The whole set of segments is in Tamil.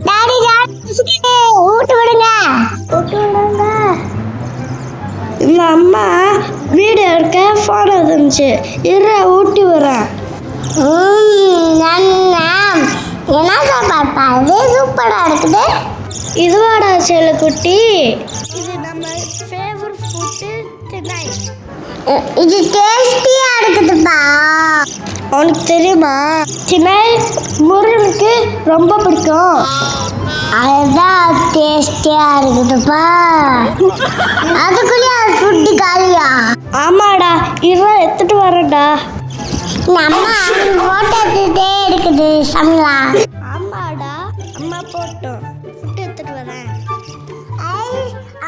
டாடி ஊட்டு விடுங்க. இந்த அம்மா வீடு எடுக்க ஃபோன் இருந்துச்சு, இரு ஊட்டி வரேன். என்ன சாப்பாடுப்பா இது? சூப்பரா இருக்குது. இதுவாடா செல்லக்குட்டி, இது நம்ம ஃபேவரட் ஃபுட்டு சென்னை. இது டேஸ்டியா இருக்குதுப்பா. உனக்கு தெரியுமா, சென்னை முருகனுக்கு ரொம்ப பிடிக்கும். அதுதான் டேஸ்டியா இருக்குதுப்பா. அதுக்குள்ளே அது ஃபுட்டு காலியா? ஆமாடா, இதெல்லாம் எடுத்துட்டு வரேன்டா. நம்ம ஃபோட்டோ எடுத்துட்டே இருக்குது சமையலா. ஆமாடா, அம்மா போட்டோம், ஃபுட்டு எடுத்துட்டு வரேன்.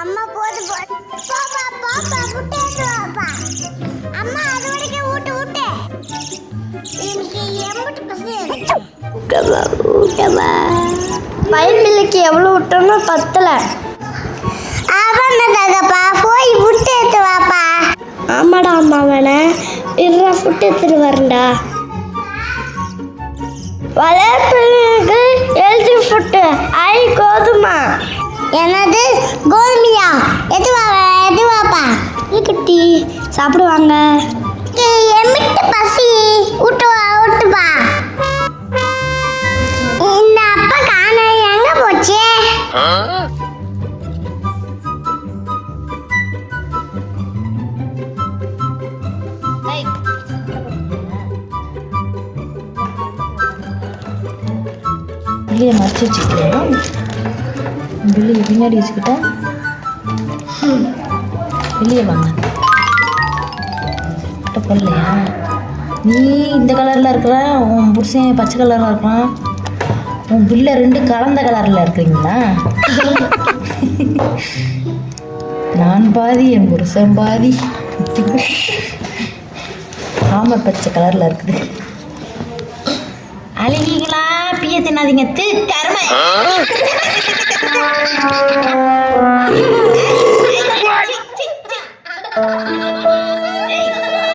அம்மா போது போப்பா போப்பா ஃபுட்டு எடுத்து வாப்பா. அம்மா அது வரைக்கும் ஊட்டு ஊட்டு. எனக்கு எம்பட்டு பசி. ஊட்டமா பைபிளுக்கு எவ்வளோ விட்டோம்னா பத்தல. அவனதாகப்பா போய் ஃபுட்டு எடுத்து வாப்பா. ஆமாடா அம்மா வேணே, இருடா ஃபுட்டு எடுத்துட்டு வரேன்டா. வளர்ப்பிற்கு ஹெல்தி ஃபுட்டு கோதுமை. என்னது கோதுமையா? எது வாப்பா. குட்டி சாப்பிடுவாங்க. எம்பிட்டு பசி. ஊட்டுப்பா. இந்த அப்பா காண எங்க போச்சு? பிள்ளையை மறைச்சி வச்சுக்கிட்டேன். பிள்ளையை பின்னாடி வச்சுக்கிட்டா வெளியே வாங்க. போடலையா? நீ இந்த கலரில் இருக்கிற, உன் புருஷன் பச்சை கலரில் இருக்கான், உன் பிள்ளை ரெண்டு கலந்த கலரில் இருக்கிறீங்களா? நான் பாதி, என் புருஷன் பாதி. ஆமாம், பச்சை கலரில் இருக்குது. அழுகிங்களா? பிய தின்னாதீங்க, கருமை.